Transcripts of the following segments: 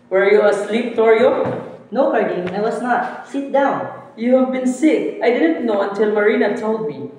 Were you asleep, Torio? No, Cardine, I was not. Sit down. You have been sick. I didn't know until Marina told me.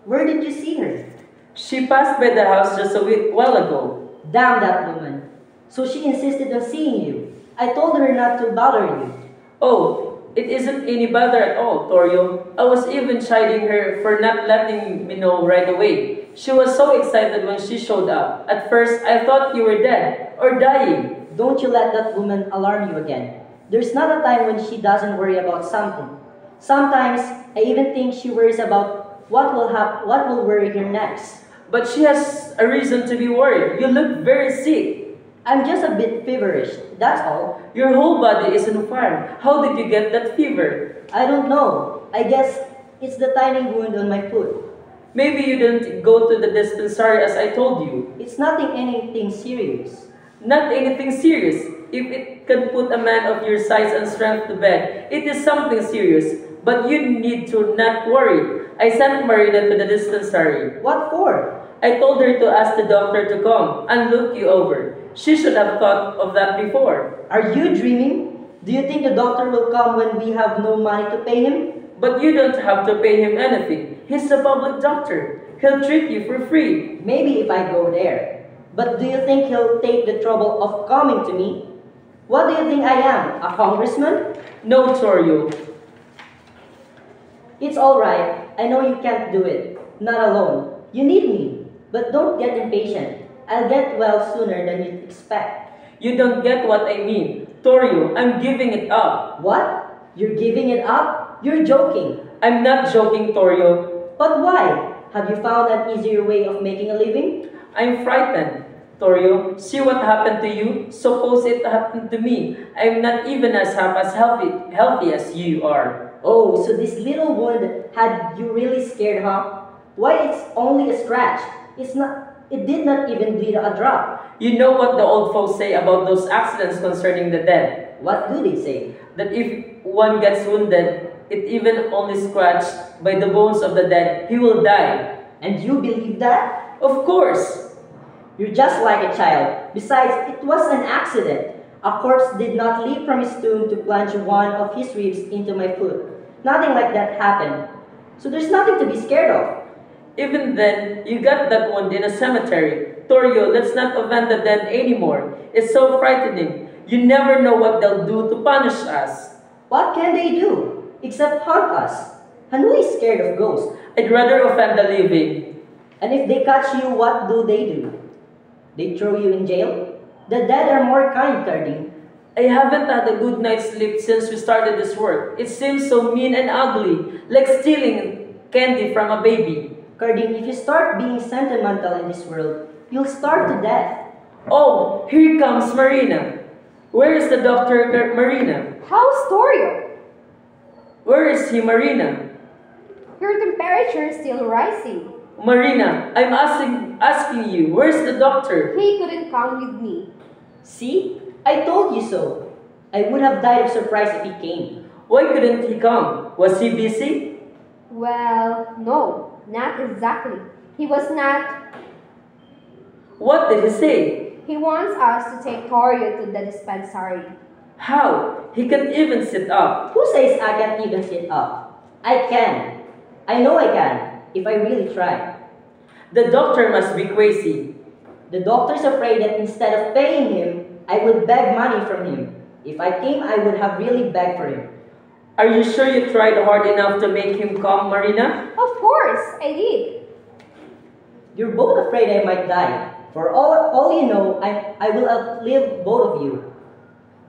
Where did you see her? She passed by the house just a while ago. Damn that woman. So she insisted on seeing you. I told her not to bother you. Oh, it isn't any bother at all, Torio. I was even chiding her for not letting me know right away. She was so excited when she showed up. At first, I thought you were dead or dying. Don't you let that woman alarm you again. There's not a time when she doesn't worry about something. Sometimes, I even think she worries about what will worry her next. But she has a reason to be worried. You look very sick. I'm just a bit feverish, that's all. Your whole body is on fire. How did you get that fever? I don't know. I guess it's the tiny wound on my foot. Maybe you didn't go to the dispensary as I told you. It's nothing anything serious. Not anything serious. If it can put a man of your size and strength to bed, it is something serious. But you need to not worry. I sent Marina to the dispensary. What for? I told her to ask the doctor to come and look you over. She should have thought of that before. Are you dreaming? Do you think the doctor will come when we have no money to pay him? But you don't have to pay him anything. He's a public doctor. He'll treat you for free. Maybe if I go there. But do you think he'll take the trouble of coming to me? What do you think I am, a congressman? No, Torio. It's alright. I know you can't do it. Not alone. You need me. But don't get impatient. I'll get well sooner than you expect. You don't get what I mean. Torio, I'm giving it up. What? You're giving it up? You're joking. I'm not joking, Torio. But why? Have you found an easier way of making a living? I'm frightened. Torio, see what happened to you? Suppose it happened to me. I'm not even as half as healthy as you are. Oh, so this little wound had you really scared, huh? Why, it's only a scratch. It did not even bleed a drop. You know what the old folks say about those accidents concerning the dead? What do they say? That if one gets wounded, it even only scratched by the bones of the dead, he will die. And you believe that? Of course. You're just like a child. Besides, it was an accident. A corpse did not leap from his tomb to plunge one of his ribs into my foot. Nothing like that happened. So there's nothing to be scared of. Even then, you got that wound in a cemetery. Torio, let's not offend the dead anymore. It's so frightening. You never know what they'll do to punish us. What can they do? Except haunt us. And who is scared of ghosts? I'd rather offend the living. And if they catch you, what do? They throw you in jail? The dead are more kind, Cardine. I haven't had a good night's sleep since we started this work. It seems so mean and ugly, like stealing candy from a baby. Cardine, if you start being sentimental in this world, you'll starve to death. Oh, here comes Marina. Where is the doctor, Marina? How's Torio? Where is he, Marina? Your temperature is still rising. Marina, I'm asking you, where's the doctor? He couldn't come with me. See? I told you so. I would have died of surprise if he came. Why couldn't he come? Was he busy? Well, no, not exactly. He was not. What did he say? He wants us to take Torio to the dispensary. How? He can't even sit up. Who says I can't even sit up? I can. I know I can, if I really try. The doctor must be crazy. The doctor's afraid that instead of paying him, I would beg money from him. If I came, I would have really begged for him. Are you sure you tried hard enough to make him come, Marina? Of course, I did. You're both afraid I might die. For all you know, I will outlive both of you.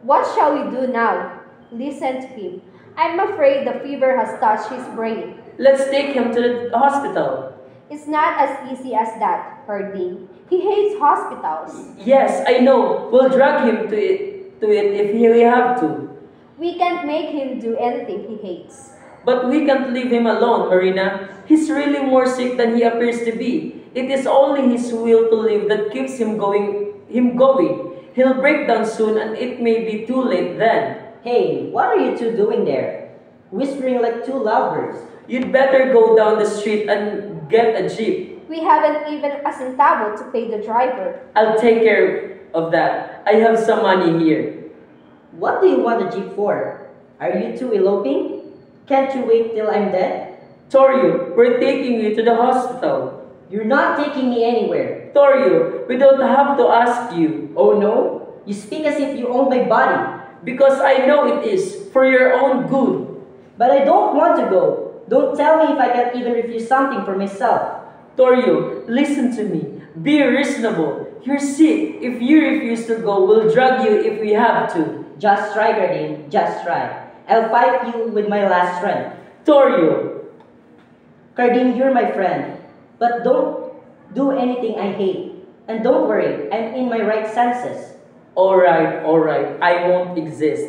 What shall we do now? Listen to him. I'm afraid the fever has touched his brain. Let's take him to the hospital. It's not as easy as that, Cardine. He hates hospitals. Yes, I know. We'll drag him to it if we have to. We can't make him do anything he hates. But we can't leave him alone, Marina. He's really more sick than he appears to be. It is only his will to live that keeps him going. He'll break down soon and it may be too late then. Hey, what are you two doing there? Whispering like two lovebirds. You'd better go down the street and get a jeep. We haven't even a centavo to pay the driver. I'll take care of that. I have some money here. What do you want a jeep for? Are you two eloping? Can't you wait till I'm dead? Torio, we're taking you to the hospital. You're not taking me anywhere. Torio, we don't have to ask you. Oh no? You speak as if you own my body. Because I know it is, for your own good. But I don't want to go. Don't tell me if I can even refuse something for myself. Torio, listen to me. Be reasonable. You're sick. If you refuse to go, we'll drag you if we have to. Just try, Gardine. Just try. I'll fight you with my last strength. Torio, Cardine, you're my friend. But don't do anything I hate. And don't worry, I'm in my right senses. alright, I won't insist.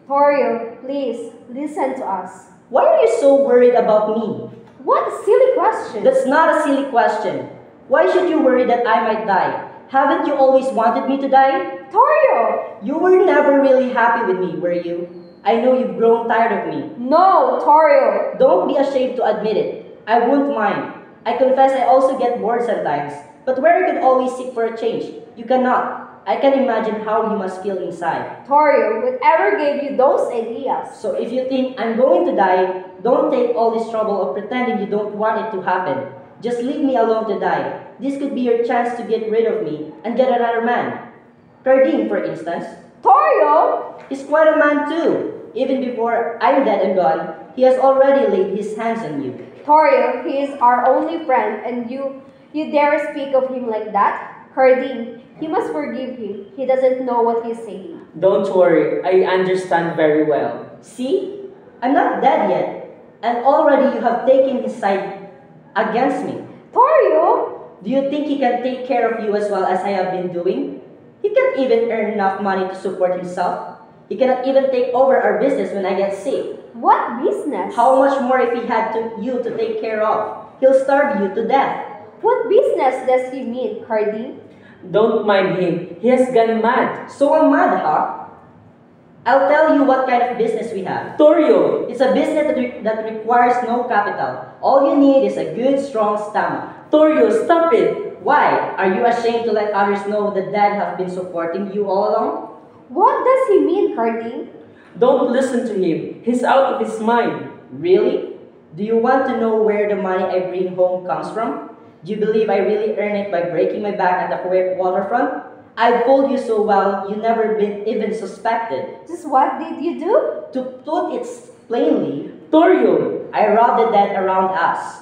Torio, please, listen to us. Why are you so worried about me? What a silly question. That's not a silly question. Why should you worry that I might die? Haven't you always wanted me to die? Torio! You were never really happy with me, were you? I know you've grown tired of me. No, Torio! Don't be ashamed to admit it. I won't mind. I confess I also get bored sometimes. But where I could always seek for a change, you cannot. I can imagine how you must feel inside. Torio, whatever gave you those ideas? So if you think I'm going to die, don't take all this trouble of pretending you don't want it to happen. Just leave me alone to die. This could be your chance to get rid of me and get another man. Cardine, for instance. Torio! He's quite a man too. Even before I'm dead and gone, he has already laid his hands on you. Torio, he is our only friend and you dare speak of him like that? Cardine, you must forgive him. He doesn't know what he's saying. Don't worry, I understand very well. See? I'm not dead yet. And already you have taken his side against me. Torio! Do you think he can take care of you as well as I have been doing? He can't even earn enough money to support himself. He cannot even take over our business when I get sick. What business? How much more if he had you to take care of? He'll starve you to death. What business does he mean, Cardine? Don't mind him, he has gone mad. So I'm mad, huh? I'll tell you what kind of business we have. Torio, It's a business that requires no capital. All you need is a good, strong stomach. Torio, stop it. Why? Are you ashamed to let others know that Dad has been supporting you all along? What does he mean, Cardine? Don't listen to him, he's out of his mind. Really? Do you want to know where the money I bring home comes from? Do you believe I really earn it by breaking my back at the Kuwait waterfront? I fooled you so well, you never been even suspected. Just what did you do? To put it plainly, Torio, I robbed the dead around us.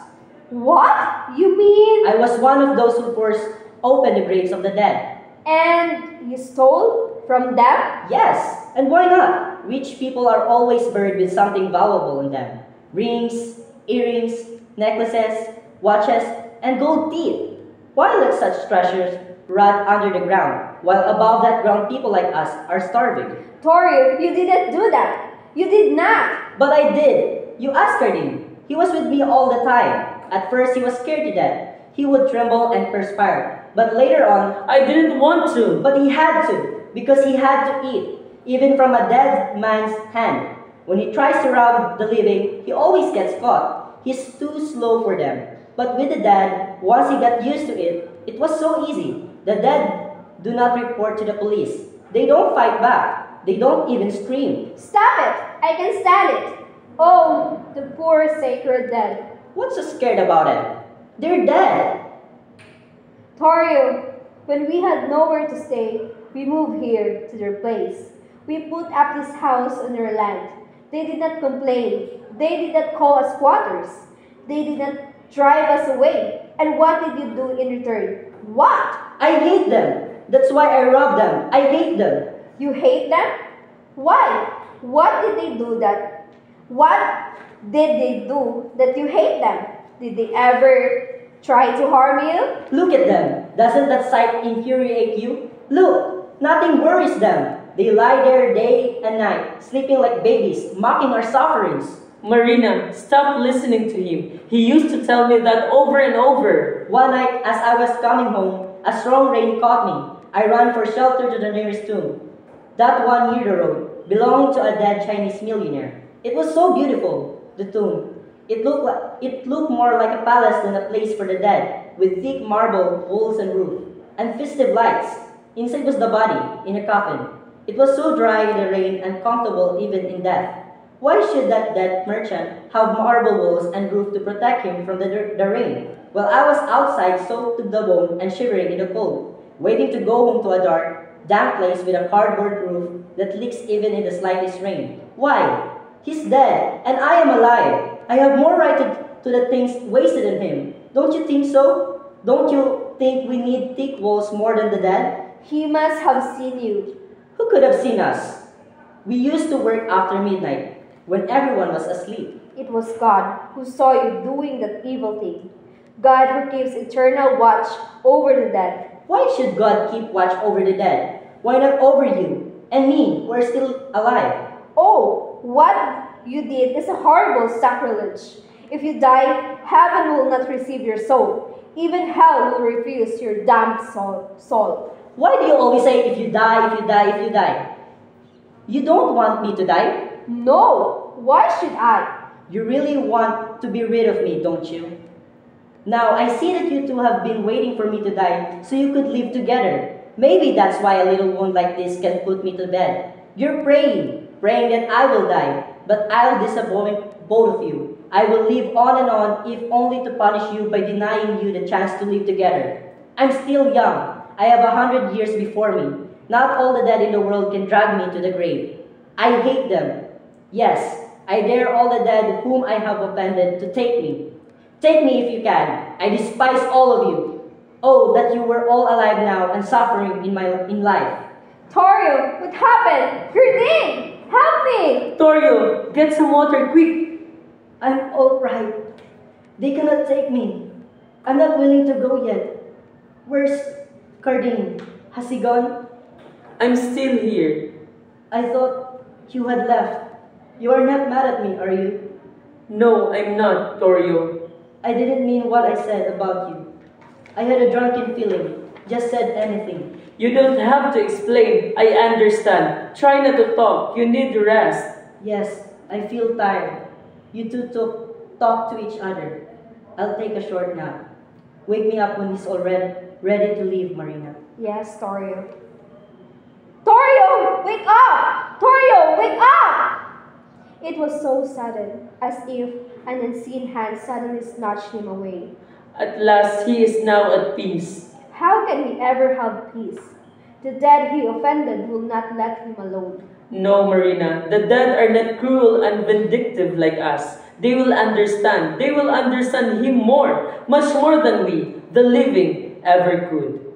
What? You mean? I was one of those who forced open the graves of the dead. And you stole from them? Yes, and why not? Rich people are always buried with something valuable in them. Rings, earrings, necklaces, watches, and gold teeth. Why let such treasures rot under the ground, while above that ground people like us are starving? Torio, you didn't do that. You did not. But I did. You asked him. He was with me all the time. At first he was scared to death. He would tremble and perspire. But later on, I didn't want to. but he had to, because he had to eat, even from a dead man's hand. When he tries to rob the living, he always gets caught. He's too slow for them. But with the dead, once he got used to it, it was so easy. The dead do not report to the police. They don't fight back. They don't even scream. Stop it. I can stand it. Oh, the poor sacred dead. What's so scared about it? They're dead. Torio, when we had nowhere to stay, we moved here to their place. We put up this house on their land. They did not complain. They did not call us squatters. They did not drive us away. And what did you do in return? What? I hate them. That's why I robbed them. I hate them. You hate them? Why? What did they do that? What did they do that you hate them? Did they ever try to harm you? Look at them. Doesn't that sight infuriate you? Look, nothing worries them. They lie there day and night, sleeping like babies, mocking our sufferings. Marina, stop listening to him. He used to tell me that over and over. One night, as I was coming home, a strong rain caught me. I ran for shelter to the nearest tomb. That one near the road, belonging to a dead Chinese millionaire. It was so beautiful, the tomb. It looked more like a palace than a place for the dead, with thick marble walls and roof, and festive lights. Inside was the body, in a coffin. It was so dry in the rain and comfortable even in death. Why should that dead merchant have marble walls and roof to protect him from the rain? While I was outside soaked to the bone and shivering in the cold, waiting to go home to a dark, damp place with a cardboard roof that leaks even in the slightest rain. Why? He's dead, and I am alive. I have more right to the things wasted in him. Don't you think so? Don't you think we need thick walls more than the dead? He must have seen you. Who could have seen us? We used to work after midnight, when everyone was asleep. It was God who saw you doing that evil thing. God who keeps eternal watch over the dead. Why should God keep watch over the dead? Why not over you and me, who are still alive? Oh, what you did is a horrible sacrilege. If you die, heaven will not receive your soul. Even hell will refuse your damned soul. Why do you always say, if you die, if you die, if you die? You don't want me to die? No, why should I? You really want to be rid of me, don't you? Now, I see that you two have been waiting for me to die so you could live together. Maybe that's why a little wound like this can put me to bed. You're praying that I will die, but I'll disappoint both of you. I will live on and on, if only to punish you by denying you the chance to live together. I'm still young. I have 100 years before me. Not all the dead in the world can drag me to the grave. I hate them. Yes, I dare all the dead whom I have offended to take me. Take me if you can. I despise all of you. Oh, that you were all alive now and suffering in life. Torio, what happened? You're dead! Help me! Torio, get some water quick! I'm all right. They cannot take me. I'm not willing to go yet. Where's Cardine? Has he gone? I'm still here. I thought you had left. You are not mad at me, are you? No, I'm not, Torio. I didn't mean what I said about you. I had a drunken feeling. Just said anything. You don't have to explain. I understand. Try not to talk. You need rest. Yes, I feel tired. You two talk to each other. I'll take a short nap. Wake me up when he's already ready to leave, Marina. Yes, Torio. Torio, wake up! Torio, wake up! It was so sudden, as if an unseen hand suddenly snatched him away. At last, he is now at peace. How can he ever have peace? The dead he offended will not let him alone. No, Marina, the dead are not cruel and vindictive like us. They will understand. They will understand him more, much more than we, the living, ever could.